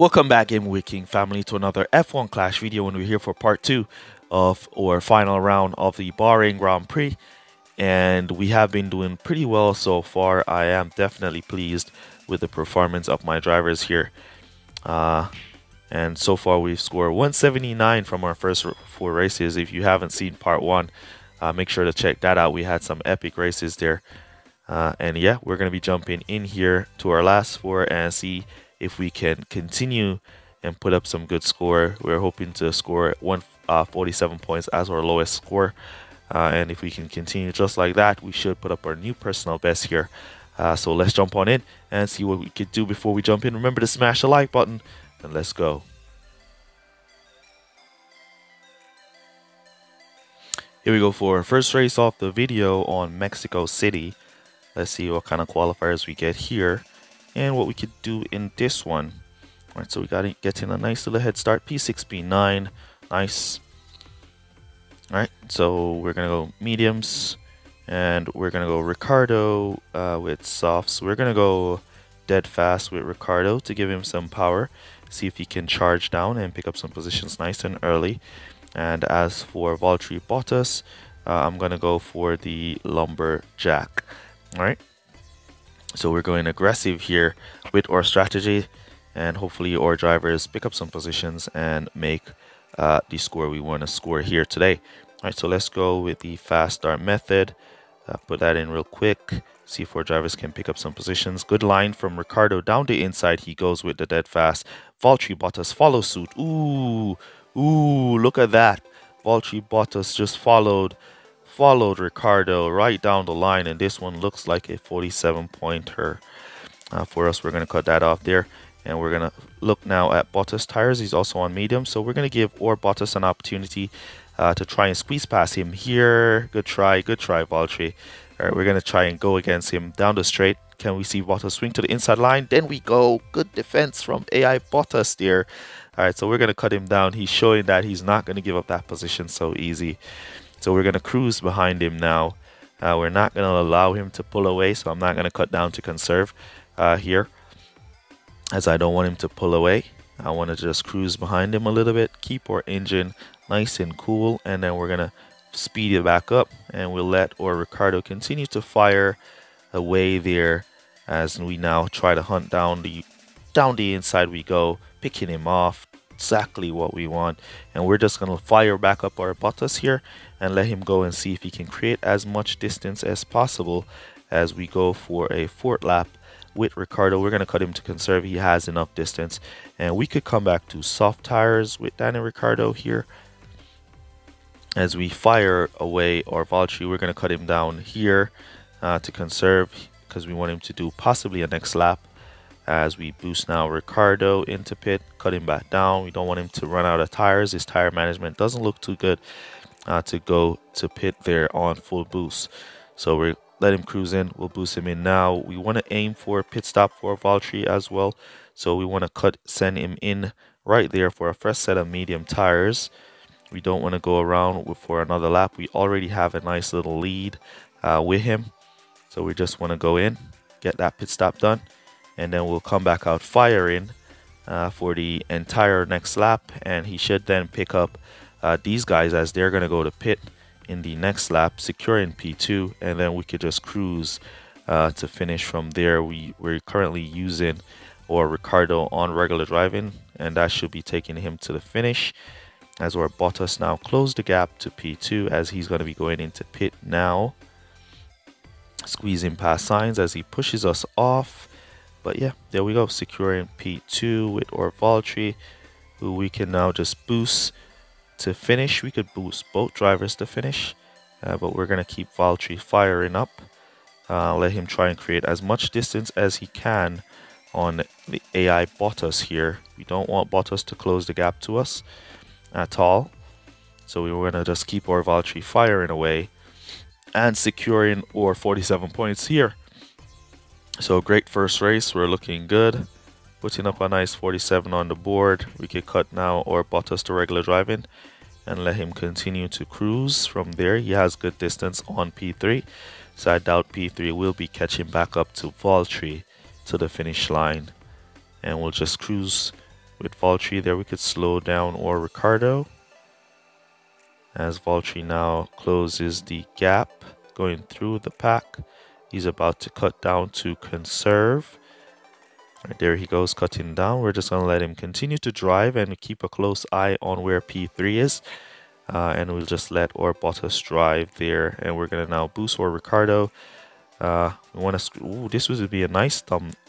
Welcome back, Game King family, to another F1 Clash video, and we're here for part 2 of our final round of the Bahrain Grand Prix. And we have been doing pretty well so far. I am definitely pleased with the performance of my drivers here. And so far we've scored 179 from our first 4 races. If you haven't seen part 1, make sure to check that out. We had some epic races there. And yeah, we're going to be jumping in here to our last 4 and see if we can continue and put up some good score. We're hoping to score 147 points as our lowest score. And if we can continue just like that, we should put up our new personal best here. So let's jump on in and see what we could do before we jump in. Remember to smash the like button and let's go. Here we go for our first race off the video on Mexico City. Let's see what kind of qualifiers we get here and what we could do in this one. All right, so we got to get in a nice little head start. P6, P9, nice. All right, so we're gonna go mediums, and we're gonna go Riccardo with softs. We're gonna go dead fast with Riccardo to give him some power. See if he can charge down and pick up some positions nice and early. And as for Valtteri Bottas, I'm gonna go for the lumberjack. All right. So we're going aggressive here with our strategy, and hopefully our drivers pick up some positions and make the score we want to score here today. All right, so let's go with the fast start method. Put that in real quick. See if our drivers can pick up some positions. Good line from Riccardo down the inside. He goes with the dead fast. Valtteri Bottas follows suit. Ooh, look at that. Valtteri Bottas just followed Riccardo right down the line, and this one looks like a 47-pointer for us. We're going to cut that off there, and we're going to look now at Bottas tires. He's also on medium, so we're going to give Bottas an opportunity to try and squeeze past him here. Good try, Valtteri. All right, we're going to try and go against him down the straight. Can we see Bottas swing to the inside line? Then we go. Good defense from AI Bottas there. All right, so we're going to cut him down. He's showing that he's not going to give up that position so easy. So we're going to cruise behind him now. We're not going to allow him to pull away, so I'm not going to cut down to conserve here, as I don't want him to pull away. I want to just cruise behind him a little bit, keep our engine nice and cool, and then we're going to speed it back up, and we'll let our Riccardo continue to fire away there as we now try to hunt down the inside we go, picking him off. Exactly what we want, and we're just going to fire back up our Bottas here and let him go and see if he can create as much distance as possible as we go for a 4th lap with Riccardo. We're going to cut him to conserve. He has enough distance, and we could come back to soft tires with Daniel Ricciardo here as we fire away our Valtteri. We're going to cut him down here to conserve, because we want him to do possibly a next lap. As we boost now Riccardo into pit, cut him back down. We don't want him to run out of tires. His tire management doesn't look too good to go to pit there on full boost. So we let him cruise in. We'll boost him in now. We want to aim for a pit stop for Valtteri as well. So we want to send him in right there for a fresh set of medium tires. We don't want to go around for another lap. We already have a nice little lead with him. So we just want to go in, get that pit stop done, and then we'll come back out firing for the entire next lap, and he should then pick up these guys as they're going to go to pit in the next lap, securing P2, and then we could just cruise to finish from there. We're currently using our Riccardo on regular driving, and that should be taking him to the finish, as our Bottas now close the gap to P2 as he's going to be going into pit now, squeezing past Sainz as he pushes us off. But yeah, there we go, securing P2 with our Valtteri, who we can now just boost to finish. We could boost both drivers to finish, but we're going to keep Valtteri firing up. Let him try and create as much distance as he can on the AI Bottas here. We don't want Bottas to close the gap to us at all. So we were going to just keep our Valtteri firing away and securing our 47 points here. So great first race. We're looking good, putting up a nice 47 on the board. We can cut now our Bottas to regular driving and let him continue to cruise from there. He has good distance on P3, so I doubt P3 will be catching back up to Valtteri to the finish line. And we'll just cruise with Valtteri there. We could slow down or Riccardo as Valtteri now closes the gap going through the pack. He's about to cut down to conserve. Right, there he goes, cutting down. We're just going to let him continue to drive and keep a close eye on where P3 is. And we'll just let our Bottas drive there. And we're going to now boost our Riccardo. We want to. Ooh, this would be a nice thumbnail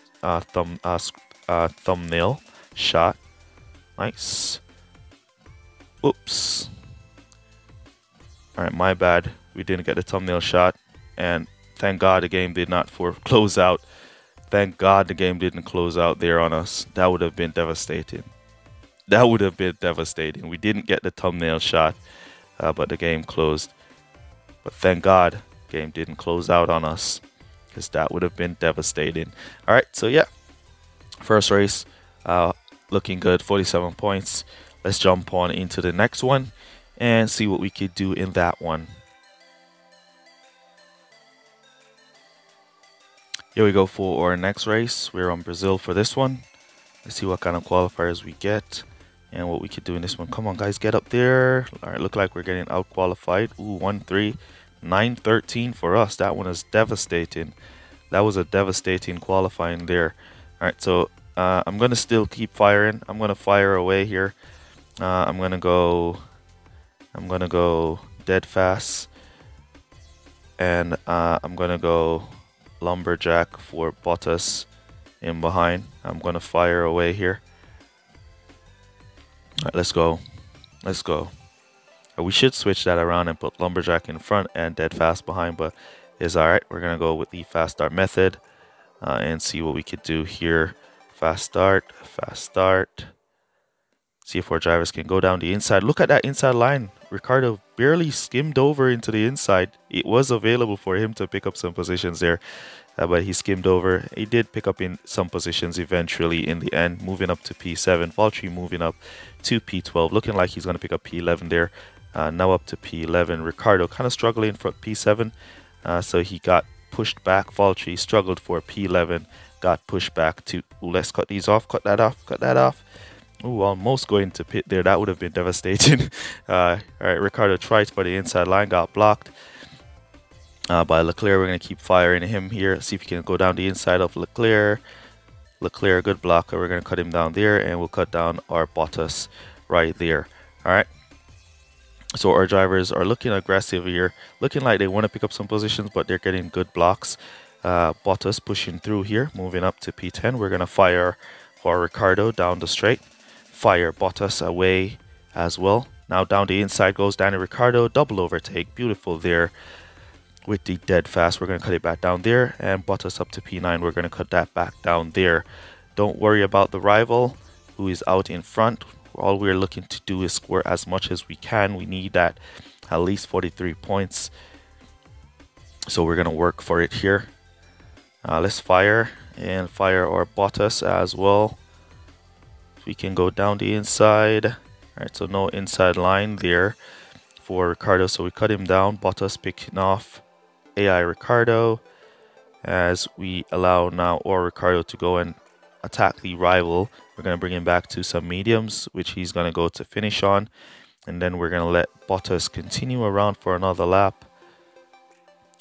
shot. Nice. Oops. All right, my bad. We didn't get the thumbnail shot, and thank God the game did not close out. Thank God the game didn't close out there on us. That would have been devastating. That would have been devastating. We didn't get the thumbnail shot, but the game closed. But thank God the game didn't close out on us, because that would have been devastating. All right, so yeah, first race looking good, 47 points. Let's jump on into the next one and see what we could do in that one. Here we go for our next race. We're on Brazil for this one. Let's see what kind of qualifiers we get and what we could do in this one. Come on, guys, get up there. All right, look like we're getting out qualified. Ooh, 1-3, 9-13 for us. That one is devastating. That was a devastating qualifying there. All right, so I'm gonna still keep firing. I'm gonna fire away here. I'm gonna go dead fast, and I'm gonna go lumberjack for Bottas in behind. I'm gonna fire away here. All right, let's go. Let's go. We should switch that around and put lumberjack in front and dead fast behind, but it's all right. We're gonna go with the fast start method and see what we could do here. Fast start, fast start. See if our drivers can go down the inside. Look at that inside line. Riccardo barely skimmed over into the inside. It was available for him to pick up some positions there, but he skimmed over. He did pick up in some positions eventually in the end, moving up to P7. Valtteri moving up to P12, looking like he's going to pick up P11 there. Now up to P11. Riccardo kind of struggling for P7, so he got pushed back. Valtteri struggled for P11, got pushed back to. Ooh, let's cut these off. Cut that off. Cut that off. Ooh, almost going to pit there. That would have been devastating. All right, Riccardo tried for the inside line, got blocked by Leclerc. We're going to keep firing him here. See if we can go down the inside of Leclerc. Leclerc, good blocker. We're going to cut him down there, and we'll cut down our Bottas right there. All right. So our drivers are looking aggressive here, looking like they want to pick up some positions, but they're getting good blocks. Bottas pushing through here, moving up to P10. We're going to fire for Riccardo down the straight. Fire Bottas away as well. Now down the inside goes Danny Ricciardo. Double overtake. Beautiful there with the dead fast. We're going to cut it back down there. And Bottas up to P9. We're going to cut that back down there. Don't worry about the rival who is out in front. All we're looking to do is score as much as we can. We need that at least 43 points. So we're going to work for it here. Let's fire and fire our Bottas as well. We can go down the inside. All right, so no inside line there for Ricciardo, so we cut him down. Bottas picking off AI Ricciardo as we allow now or Ricciardo to go and attack the rival. We're going to bring him back to some mediums, which he's going to go to finish on, and then we're going to let Bottas continue around for another lap.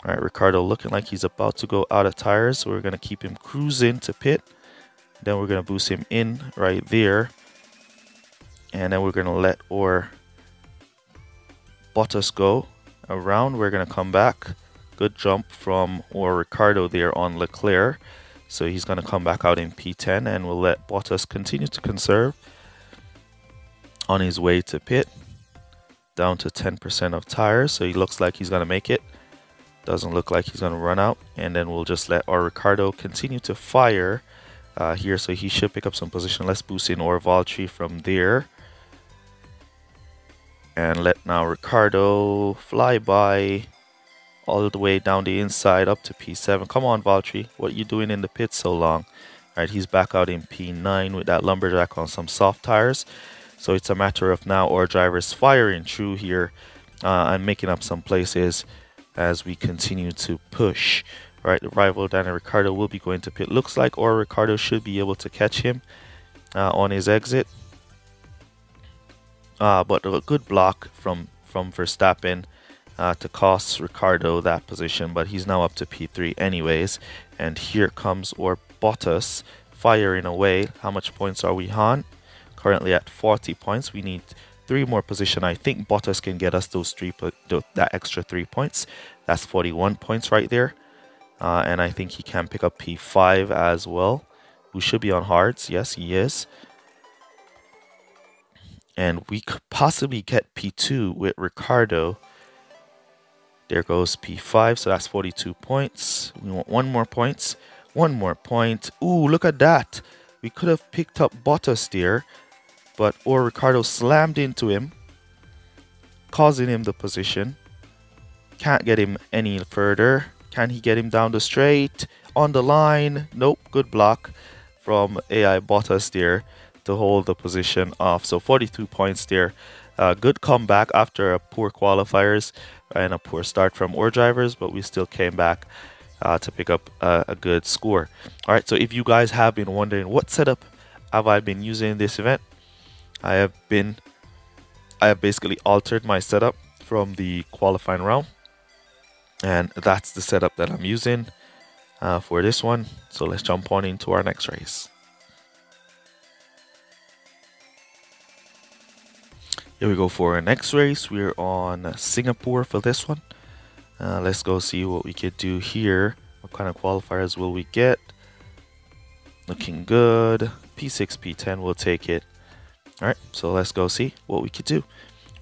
All right, Ricciardo looking like he's about to go out of tires, so we're going to keep him cruising to pit. Then we're going to boost him in right there. And then we're going to let our Bottas go around. We're going to come back. Good jump from our Ricciardo there on Leclerc. So he's going to come back out in P10. And we'll let Bottas continue to conserve on his way to pit. Down to 10% of tires. So he looks like he's going to make it. Doesn't look like he's going to run out. And then we'll just let our Ricciardo continue to fire here, so he should pick up some position. Let's boost in our Valtteri from there and let now Ricciardo fly by all the way down the inside up to P7. Come on, Valtteri, what are you doing in the pit so long? All right, he's back out in P9 with that lumberjack on some soft tires. So it's a matter of now our drivers firing through here and making up some places as we continue to push. Right, the rival Danny Ricciardo will be going to pit. Looks like our Ricciardo should be able to catch him. on his exit. But a good block from Verstappen to cost Riccardo that position, but he's now up to P3 anyways. And here comes our Bottas firing away. How much points are we on? Currently at 40 points. We need 3 more position. I think Bottas can get us that extra 3 points. That's 41 points right there. And I think he can pick up P5 as well. Who should be on hards. Yes, he is. And we could possibly get P2 with Riccardo. There goes P5, so that's 42 points. We want 1 more points. 1 more point. Ooh, look at that. We could have picked up Bottas there, but Riccardo slammed into him, causing him the position. Can't get him any further. Can he get him down the straight? On the line? Nope, good block from AI Bottas there to hold the position off. So 42 points there. Good comeback after a poor qualifiers and a poor start from our drivers, but we still came back to pick up a good score. All right, so if you guys have been wondering what setup have I been using in this event, I have basically altered my setup from the qualifying round, and that's the setup that I'm using for this one. So let's jump on into our next race. Here we go for our next race. We're on Singapore for this one. Let's go see what we could do here. What kind of qualifiers will we get? Looking good. P6, P10, we'll take it. All right, so let's go see what we could do.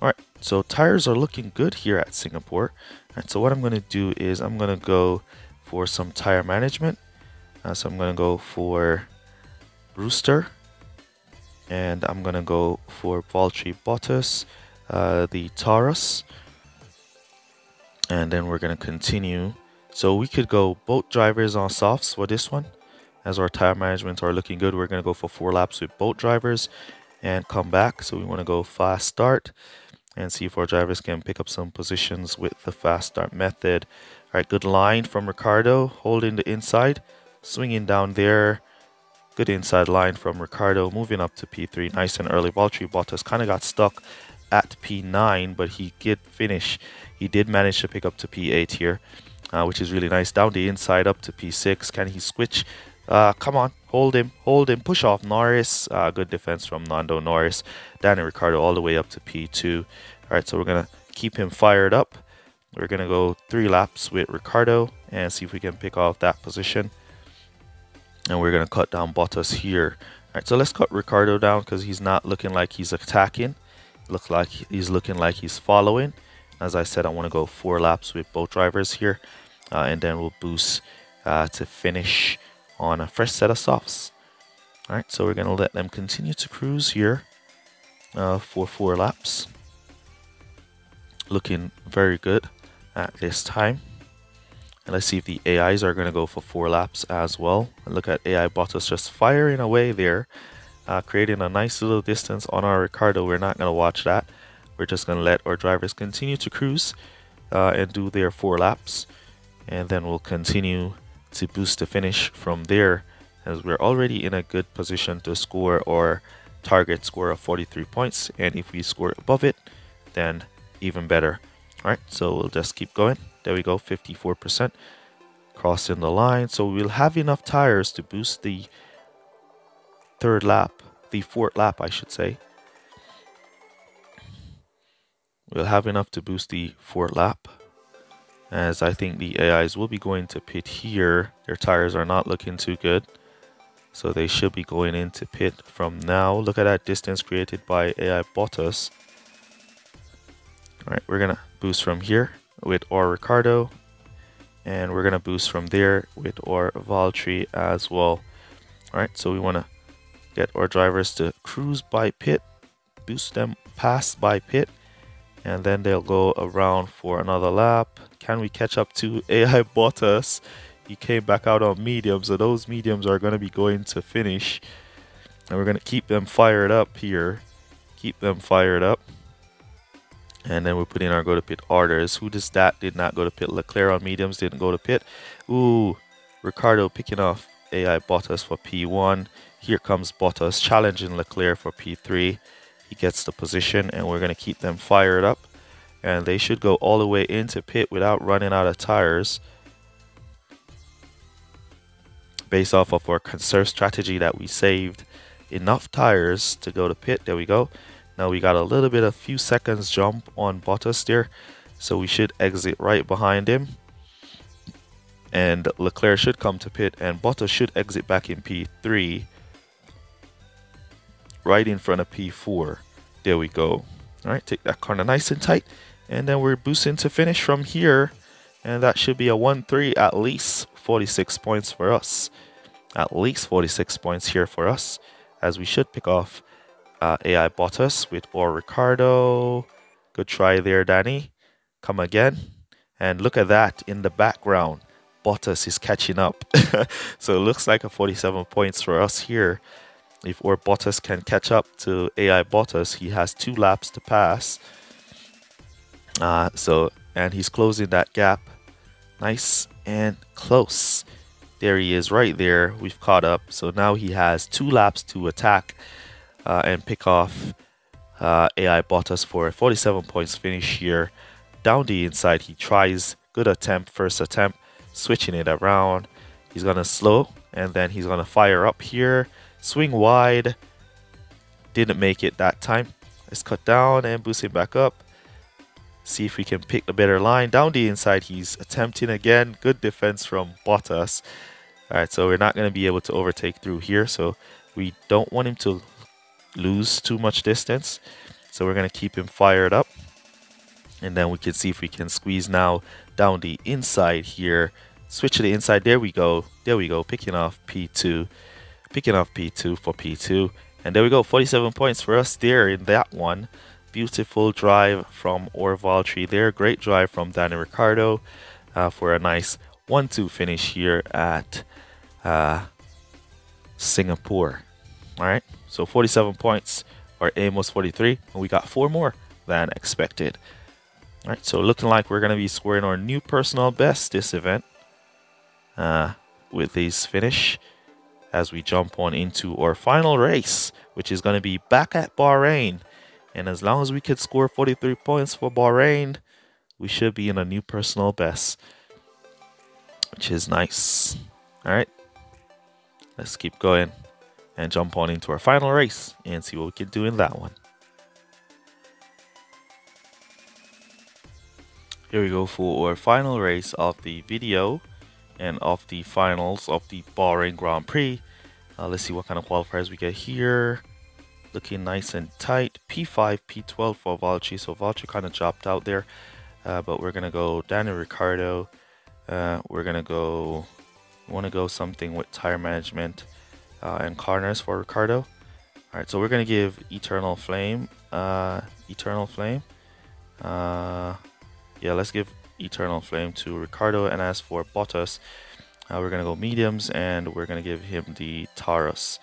All right, so tires are looking good here at Singapore. All right, so what I'm going to do is I'm going to go for some tire management. So I'm going to go for Rooster. And I'm going to go for Valtteri Bottas, the Taurus. And then we're going to continue. So we could go both drivers on softs for this one. As our tire management are looking good, we're going to go for 4 laps with both drivers and come back. So we want to go fast start and see if our drivers can pick up some positions with the fast start method. All right, good line from Riccardo, holding the inside, swinging down there. Good inside line from Riccardo, moving up to P3, nice and early. Valtteri Bottas kind of got stuck at P9, but he did finish. He did manage to pick up to P8 here, which is really nice. Down the inside up to P6. Can he switch? Come on, hold him, push off Norris. Good defense from Nando Norris. Danny Ricciardo all the way up to P2. All right, so we're going to keep him fired up. We're going to go 3 laps with Ricciardo and see if we can pick off that position. And we're going to cut down Bottas here. All right, so let's cut Ricciardo down because he's not looking like he's attacking. Looks like he's looking like he's following. As I said, I want to go 4 laps with both drivers here. And then we'll boost to finish on a fresh set of softs. All right, so we're going to let them continue to cruise here for 4 laps. Looking very good at this time. And let's see if the AIs are going to go for 4 laps as well. And look at AI Bottas just firing away there, creating a nice little distance on our Ricciardo. We're not going to watch that. We're just going to let our drivers continue to cruise and do their 4 laps. And then we'll continue to boost the finish from there, as we're already in a good position to score our target score of 43 points. And if we score above it, then even better. All right, so we'll just keep going. There we go, 54%. Crossing the line. So we'll have enough tires to boost the 4th lap, I should say. We'll have enough to boost the 4th lap, as I think the AIs will be going to pit here. Their tires are not looking too good, so they should be going into pit from now. Look at that distance created by AI Bottas. All right, we're going to boost from here with our Ricciardo, and we're going to boost from there with our Valtteri as well. All right, so we want to get our drivers to cruise by pit, boost them past by pit, and then they'll go around for another lap. Can we catch up to AI Bottas? He came back out on mediums, so those mediums are going to be going to finish, and we're going to keep them fired up here. Keep them fired up. And then we're putting our go to pit orders. Who does that did not go to pit? Leclerc on mediums didn't go to pit. Ooh, Ricciardo picking off AI Bottas for P1. Here comes Bottas challenging Leclerc for P3. He gets the position, and we're going to keep them fired up. And they should go all the way into pit without running out of tires, based off of our conserve strategy that we saved enough tires to go to pit. There we go. Now we got a little bit, a few seconds jump on Bottas there, so we should exit right behind him, and Leclerc should come to pit, and Bottas should exit back in P3 right in front of P4. There we go. All right, take that corner nice and tight, and then we're boosting to finish from here, and that should be a 1-3, at least 46 points for us. At least 46 points here for us, as we should pick off AI Bottas with or Riccardo. Good try there, Danny. Come again. And look at that in the background. Bottas is catching up. So it looks like a 47 points for us here. If or Bottas can catch up to AI Bottas, he has 2 laps to pass. And he's closing that gap. Nice and close. There he is right there. We've caught up. So now he has 2 laps to attack and pick off AI Bottas for a 47 points finish here. Down the inside, he tries. Good attempt, first attempt. Switching it around. He's going to slow, and then he's going to fire up here. Swing wide. Didn't make it that time. Let's cut down and boost him back up. See if we can pick the better line. Down the inside, he's attempting again. Good defense from Bottas. Alright, so we're not going to be able to overtake through here. So we don't want him to lose too much distance. So we're going to keep him fired up. And then we can see if we can squeeze now down the inside here. Switch to the inside. There we go. There we go. Picking off P2. Picking off P2 for P2. And there we go. 47 points for us there in that one. Beautiful drive from Valtteri there. Great drive from Danny Ricciardo for a nice 1-2 finish here at Singapore. All right. So 47 points. Our aim was 43. And we got 4 more than expected. All right. So looking like we're going to be scoring our new personal best this event with this finish, as we jump on into our final race, which is going to be back at Bahrain. And as long as we could score 43 points for Bahrain, we should be in a new personal best, which is nice. All right, let's keep going and jump on into our final race and see what we can do in that one. Here we go for our final race of the video and of the finals of the Bahrain Grand Prix. Let's see what kind of qualifiers we get here. Looking nice and tight. P5, P12 for Valtteri. So Valtteri kind of dropped out there. But we're going to go Danny Ricciardo. We're going to go... We want to go something with tire management and corners for Ricciardo. Alright, so we're going to give Eternal Flame. Eternal Flame. Yeah, let's give Eternal Flame to Ricciardo. And as for Bottas, we're going to go mediums, and we're going to give him the Taurus.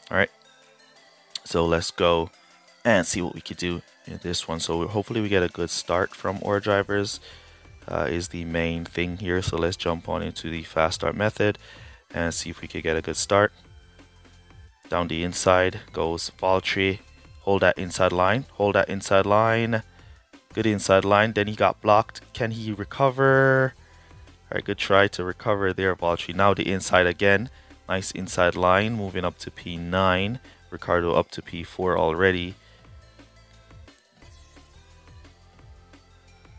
Alright. So let's go and see what we could do in this one. So hopefully we get a good start from our drivers is the main thing here. So let's jump on into the fast start method and see if we could get a good start. Down the inside goes Valtteri. Hold that inside line. Hold that inside line. Good inside line. Then he got blocked. Can he recover? Alright, good try to recover there, Valtteri. Now the inside again. Nice inside line. Moving up to P9. Ricciardo up to P4 already.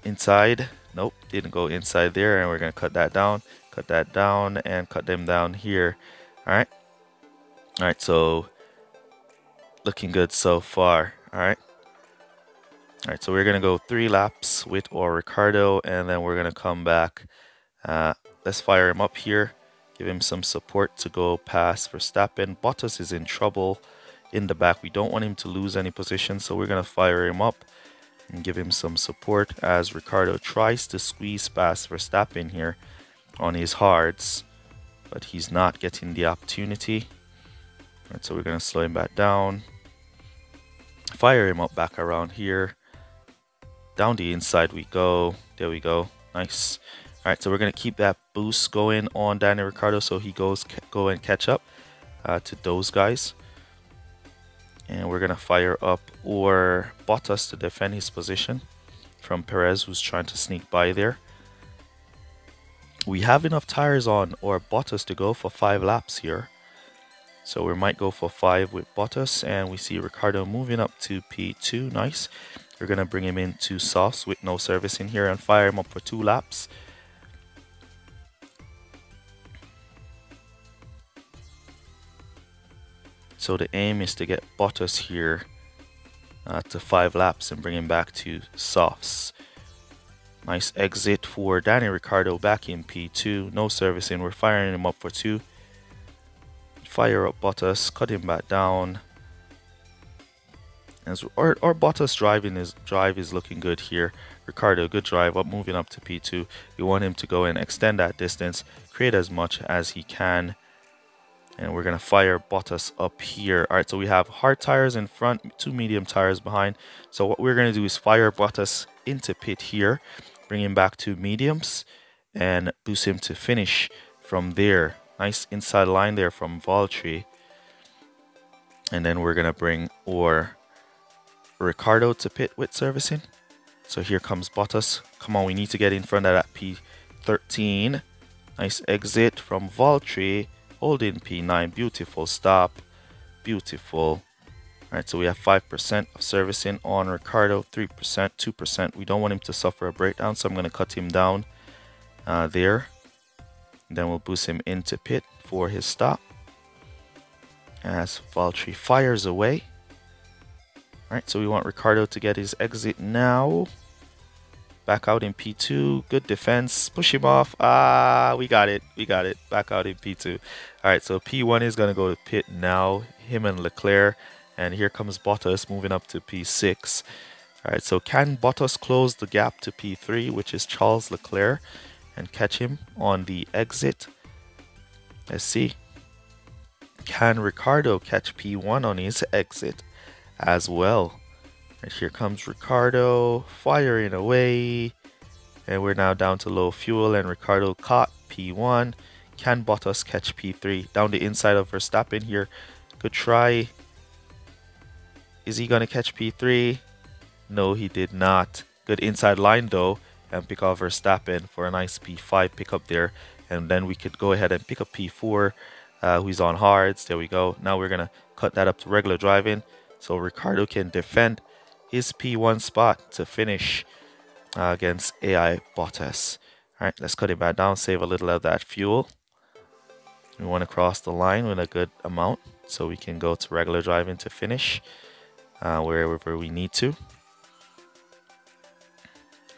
Inside. Nope, didn't go inside there. And we're going to cut that down. Cut that down and cut them down here. Alright. Alright, so looking good so far. Alright. Alright, so we're going to go 3 laps with our Ricciardo. And then we're going to come back. Let's fire him up here. Give him some support to go past Verstappen. Bottas is in trouble in the back. We don't want him to lose any position, so we're going to fire him up and give him some support as Ricciardo tries to squeeze past Verstappen here on his hards, but he's not getting the opportunity. Right, so we're going to slow him back down, fire him up back around here. Down the inside we go. There we go. Nice. Alright, so we're going to keep that boost going on Danny Ricciardo so he go and catch up. to those guys. And we're going to fire up or Bottas to defend his position from Perez, who's trying to sneak by there. We have enough tires on or Bottas to go for 5 laps here. So we might go for 5 with Bottas, and we see Riccardo moving up to P2. Nice. We're going to bring him into softs with no service in here and fire him up for 2 laps. So the aim is to get Bottas here to 5 laps and bring him back to softs. Nice exit for Danny Ricciardo back in P2. No servicing. We're firing him up for 2. Fire up Bottas, cut him back down. As our Bottas drive is looking good here. Ricciardo, good drive up, moving up to P2. We want him to go and extend that distance, create as much as he can. And we're going to fire Bottas up here. All right, so we have hard tires in front, 2 medium tires behind. So what we're going to do is fire Bottas into pit here, bring him back to mediums, and boost him to finish from there. Nice inside line there from Valtteri. And then we're going to bring Ricciardo to pit with servicing. So here comes Bottas. Come on, we need to get in front of that P13. Nice exit from Valtteri. Holding P9. Beautiful stop. Beautiful. Alright, so we have 5% of servicing on Ricciardo. 3%, 2%. We don't want him to suffer a breakdown, so I'm going to cut him down there. And then we'll boost him into pit for his stop. As Valtteri fires away. Alright, so we want Ricciardo to get his exit now. Back out in P2. Good defense. Push him off. We got it. We got it. Back out in P2. Alright, so P1 is going to go to pit now. Him and Leclerc. And here comes Bottas moving up to P6. Alright, so can Bottas close the gap to P3, which is Charles Leclerc, and catch him on the exit? Let's see. Can Ricciardo catch P1 on his exit as well? And here comes Ricciardo firing away. And we're now down to low fuel, and Ricciardo caught P1. Can Bottas catch P3? Down the inside of Verstappen here. Good try. Is he going to catch P3? No, he did not. Good inside line though, and pick off Verstappen for a nice P5 pickup there. And then we could go ahead and pick up P4, who's on hards. There we go. Now we're going to cut that up to regular driving, so Ricciardo can defend his P1 spot to finish against AI Bottas. Alright, let's cut it back down, save a little of that fuel. We want to cross the line with a good amount, so we can go to regular driving to finish wherever we need to.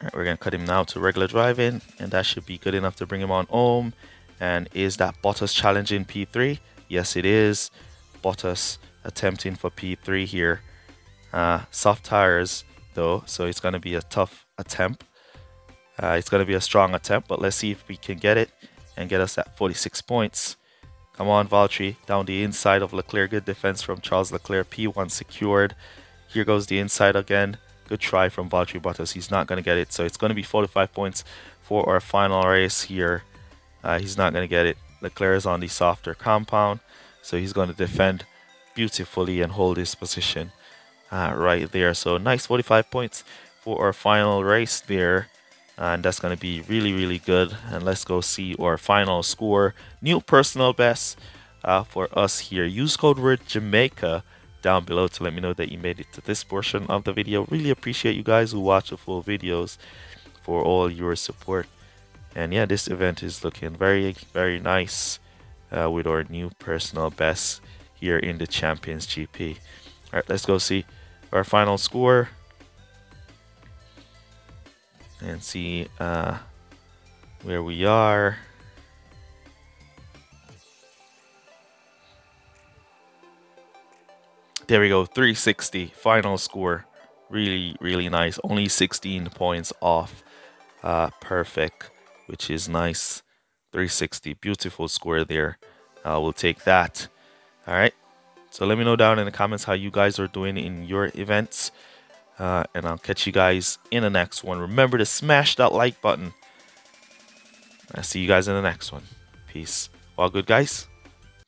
Alright, we're going to cut him now to regular driving, and that should be good enough to bring him on home. And is that Bottas challenging P3? Yes, it is. Bottas attempting for P3 here. Soft tires though, so it's going to be a tough attempt. It's going to be a strong attempt, but let's see if we can get it and get us at 46 points. Come on, Valtteri, down the inside of Leclerc. Good defense from Charles Leclerc. P1 secured. Here goes the inside again. Good try from Valtteri Bottas. He's not going to get it, so it's going to be 45 points for our final race here. He's not going to get it. Leclerc is on the softer compound, so he's going to defend beautifully and hold his position right there. So nice 45 points for our final race there, and that's going to be really, really good. And let's go see our final score. New personal best for us here. Use code word Jamaica down below to let me know that you made it to this portion of the video. Really appreciate you guys who watch the full videos for all your support. And yeah, this event is looking very, very nice with our new personal best here in the Champions GP. All right, let's go see our final score and see where we are. There we go, 360 final score. Really, really nice. Only 16 points off. Perfect, which is nice. 360, beautiful score there. We'll take that. All right. So let me know down in the comments how you guys are doing in your events. And I'll catch you guys in the next one. Remember to smash that like button. I'll see you guys in the next one. Peace. All good, guys.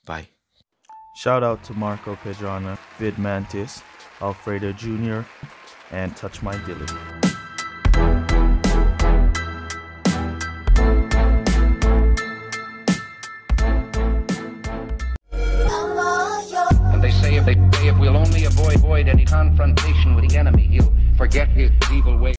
Bye. Shout out to Marco Pedrana, Vid Mantis, Alfredo Jr., and Touch My Dilly. And they say if we'll only avoid any confrontation with the enemy, he'll forget his evil ways.